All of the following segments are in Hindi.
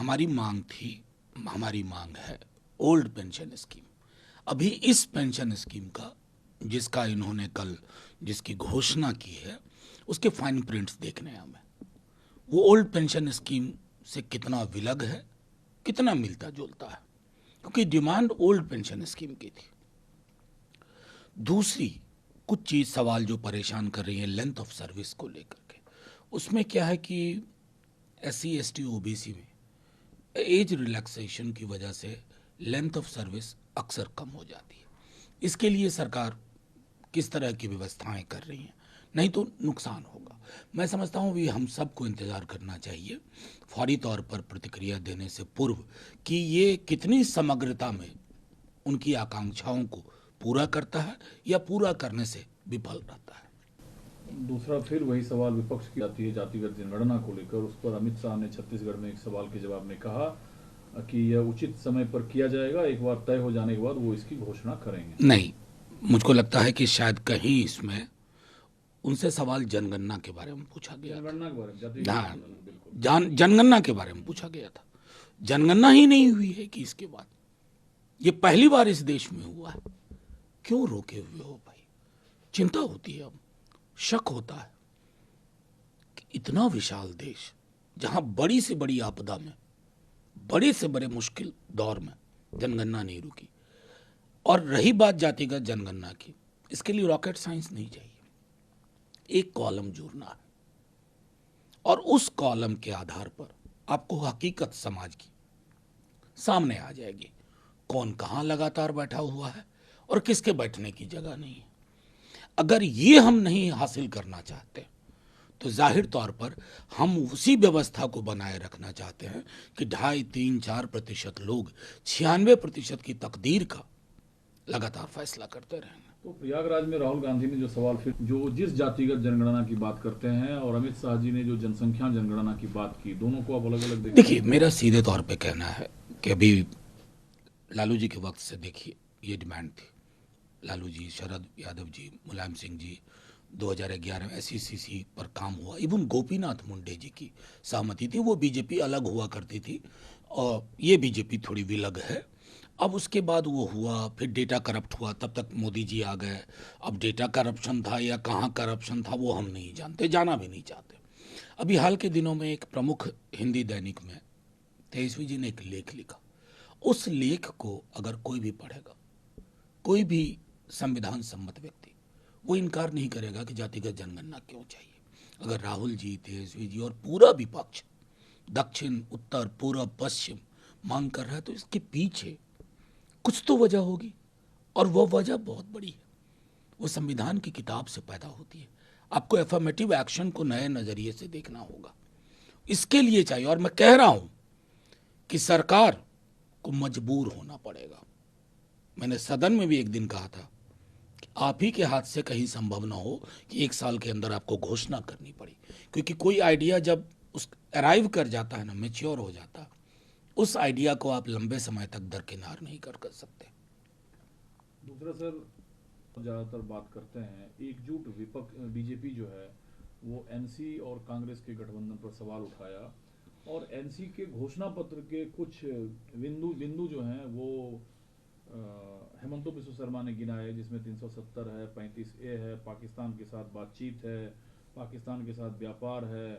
हमारी मांग थी, हमारी मांग है ओल्ड पेंशन स्कीम। अभी इस पेंशन स्कीम का जिसका इन्होंने कल जिसकी घोषणा की है उसके फाइन प्रिंट्स देखने हैं हमें। वो ओल्ड पेंशन स्कीम से कितना विलग है, कितना मिलता जुलता है, क्योंकि डिमांड ओल्ड पेंशन स्कीम की थी। दूसरी कुछ चीज सवाल जो परेशान कर रही है लेंथ ऑफ सर्विस को लेकर के, उसमें क्या है कि SC ST OBC में एज रिलैक्सेशन की वजह से लेंथ ऑफ सर्विस अक्सर कम हो जाती है। इसके लिए सरकार किस तरह की व्यवस्थाएं कर रही हैं, नहीं तो नुकसान होगा। मैं समझता हूँ भी हम सबको इंतज़ार करना चाहिए फौरी तौर पर प्रतिक्रिया देने से पूर्व कि ये कितनी समग्रता में उनकी आकांक्षाओं को पूरा करता है या पूरा करने से विफल रहता है। दूसरा फिर वही सवाल विपक्ष की आती है जातिगत जनगणना को लेकर। उस पर अमित शाह ने छत्तीसगढ़ में एक सवाल के जवाब में कहा कि यह उचित समय पर किया जाएगा, एक बार तय हो जाने के बाद वो इसकी घोषणा करेंगे। नहीं, मुझको लगता है कि शायद कहीं इसमें उनसे सवाल जनगणना के बारे में पूछा गया, जनगणना के बारे में, जातिगत हाँ, बिल्कुल जनगणना के बारे में पूछा गया था। जनगणना ही नहीं हुई है कि इसके बाद ये पहली बार इस देश में हुआ है। क्यों रोके हुए हो भाई? चिंता होती है, अब शक होता है कि इतना विशाल देश जहां बड़ी से बड़ी आपदा में, बड़े से बड़े मुश्किल दौर में जनगणना नहीं रुकी। और रही बात जातिगत जनगणना की, इसके लिए रॉकेट साइंस नहीं चाहिए। एक कॉलम जोड़ना है और उस कॉलम के आधार पर आपको हकीकत समाज की सामने आ जाएगी। कौन कहां लगातार बैठा हुआ है और किसके बैठने की जगह नहीं है। अगर ये हम नहीं हासिल करना चाहते तो जाहिर तौर पर हम उसी व्यवस्था को बनाए रखना चाहते हैं कि 2.5-3-4% लोग 96% की तकदीर का लगातार फैसला करते रहेंगे। तो प्रयागराज में राहुल गांधी ने जो सवाल फिर जो जिस जातिगत जनगणना की बात करते हैं और अमित शाह जी ने जो जनसंख्या जनगणना की बात की, दोनों को आप अलग अलग देखिए, मेरा सीधे तौर पे कहना है कि अभी लालू जी के वक्त से देखिए ये डिमांड थी। लालू जी, शरद यादव जी, मुलायम सिंह जी, 2011 में SECC पर काम हुआ। इवन गोपीनाथ मुंडे जी की सहमति थी। वो बीजेपी अलग हुआ करती थी और ये बीजेपी थोड़ी विलग है। अब उसके बाद वो हुआ, फिर डेटा करप्ट हुआ, तब तक मोदी जी आ गए। अब डेटा करप्शन था या कहाँ करप्शन था वो हम नहीं जानते, जाना भी नहीं चाहते। अभी हाल के दिनों में एक प्रमुख हिंदी दैनिक में तेजस्वी जी ने एक लेख लिखा। उस लेख को अगर कोई भी पढ़ेगा, कोई भी संविधान सम्मत व्यक्ति, वो इनकार नहीं करेगा कि जातिगत जनगणना क्यों चाहिए। अगर राहुल जी, तेजस्वी जी और पूरा विपक्ष दक्षिण, उत्तर, पूर्व, पश्चिम मांग कर रहा है तो इसके पीछे कुछ तो वजह होगी और वो वजह बहुत बड़ी है। वो संविधान की किताब से पैदा होती है। आपको एफर्मेटिव एक्शन को नए नजरिए से देखना होगा। इसके लिए चाहिए, और मैं कह रहा हूं कि सरकार को मजबूर होना पड़ेगा। मैंने सदन में भी एक दिन कहा था कि आप ही के हाथ से कहीं संभव ना हो कि 1 साल के अंदर आपको घोषणा करनी पड़ी, क्योंकि कोई आइडिया जब उस अराइव कर जाता है ना, मेच्योर हो जाता है, उस आइडिया को आप लंबे समय तक दरकिनार नहीं कर सकते। दूसरा सर, ज्यादातर बात करते हैं एकजुट विपक्ष बीजेपी जो है वो NC और कांग्रेस के गठबंधन पर सवाल उठाया और NC के घोषणा पत्र के कुछ बिंदु जो हैं वो हेमंतो बिस्व शर्मा ने गिनाए, जिसमें 370 है, 35A है, पाकिस्तान के साथ बातचीत है, पाकिस्तान के साथ व्यापार है,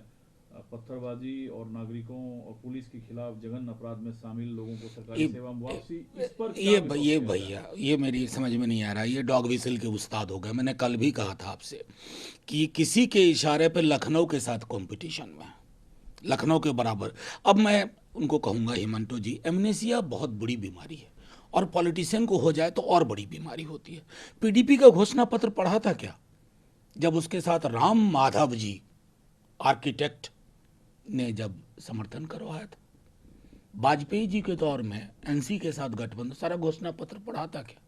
पत्थरबाजी और नागरिकों और पुलिस के खिलाफ जघन्य अपराध में शामिल लोगों को सरकारी सेवा में वापसी। इस पर ये भैया, ये मेरी समझ में नहीं आ रहा। ये डॉग विसिल के उस्ताद हो गए। मैंने कल भी कहा था आपसे कि किसी के इशारे पे लखनऊ के साथ कंपटीशन में, लखनऊ के बराबर। अब मैं उनको कहूंगा, हिमंतो जी, एमनेसिया बहुत बुरी बीमारी है और पॉलिटिशियन को हो जाए तो और बड़ी बीमारी होती है। PDP का घोषणा पत्र पढ़ा था क्या, जब उसके साथ राम माधव जी आर्किटेक्ट ने जब समर्थन करवाया था? वाजपेयी जी के दौर में NC के साथ गठबंधन, सारा घोषणा पत्र पढ़ा था क्या?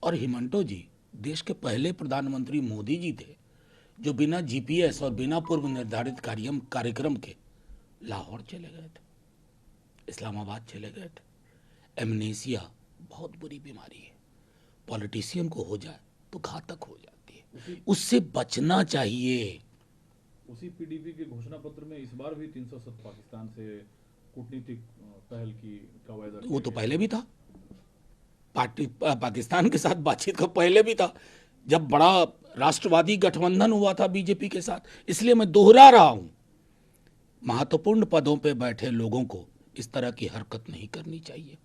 और हिमंतो जी, देश के पहले प्रधानमंत्री मोदी जी थे जो बिना GPS और बिना पूर्व निर्धारित कार्यक्रम के लाहौर चले गए थे, इस्लामाबाद चले गए थे। एमनेसिया बहुत बुरी बीमारी है, पॉलिटिशियन को हो जाए तो घातक हो जाती है, उससे बचना चाहिए। उसी PDP के घोषणा पत्र में इस बार भी 370 पाकिस्तान से कूटनीतिक पहल की का वायदा वो किया तो गया। पहले भी था, पाकिस्तान के साथ बातचीत का पहले भी था, जब बड़ा राष्ट्रवादी गठबंधन हुआ था बीजेपी के साथ। इसलिए मैं दोहरा रहा हूं, महत्वपूर्ण पदों पे बैठे लोगों को इस तरह की हरकत नहीं करनी चाहिए।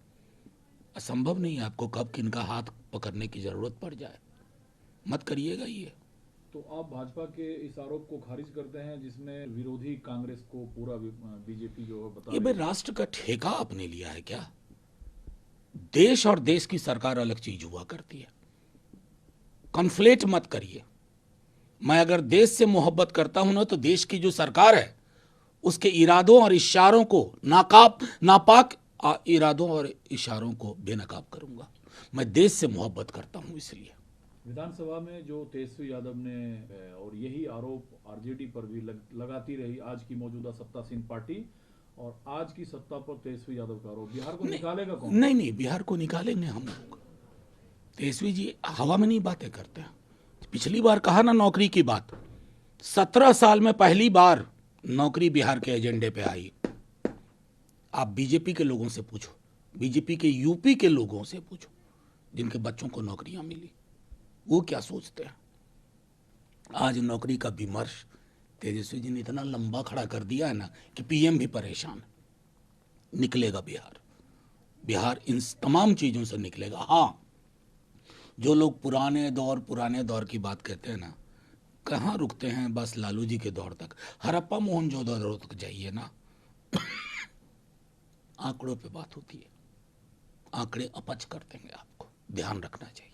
असंभव नहीं है, आपको कब किनका हाथ पकड़ने की जरूरत पड़ जाए, मत करिएगा ये। तो आप भाजपा के इस आरोप को खारिज करते हैं जिसमें विरोधी कांग्रेस को पूरा बीजेपी जो है बता ये रही भाई है। राष्ट्र का ठेका आपने लिया है क्या? देश और देश की सरकार अलग चीज हुआ करती है, कॉन्फ्लेट मत करिए। मैं अगर देश से मोहब्बत करता हूं ना, तो देश की जो सरकार है उसके इरादों और इशारों को नापाक इरादों और इशारों को बेनकाब करूंगा। मैं देश से मोहब्बत करता हूं इसलिए। विधानसभा में जो तेजस्वी यादव ने और यही आरोप आरजेडी पर भी लगाती रही आज की मौजूदा सत्तासीन पार्टी, और आज की सत्ता पर तेजस्वी यादव का आरोप, बिहार को निकालेगा कौन? नहीं नहीं, बिहार को निकालेंगे हम लोग। तेजस्वी जी हवा में नहीं बातें करते हैं। पिछली बार कहा ना नौकरी की बात, 17 साल में पहली बार नौकरी बिहार के एजेंडे पे आई। आप बीजेपी के लोगों से पूछो, बीजेपी के यूपी के लोगों से पूछो जिनके बच्चों को नौकरियां मिली, वो क्या सोचते हैं। आज नौकरी का विमर्श तेजस्वी जी ने इतना लंबा खड़ा कर दिया है ना कि पीएम भी परेशान है। निकलेगा बिहार, बिहार इन तमाम चीजों से निकलेगा। हाँ, जो लोग पुराने दौर की बात कहते हैं ना, कहाँ रुकते हैं? बस लालू जी के दौर तक, हड़प्पा मोहनजोदड़ो तक जाइए ना। आंकड़ों पे बात होती है, आंकड़े अपच कर देंगे आपको, ध्यान रखना चाहिए।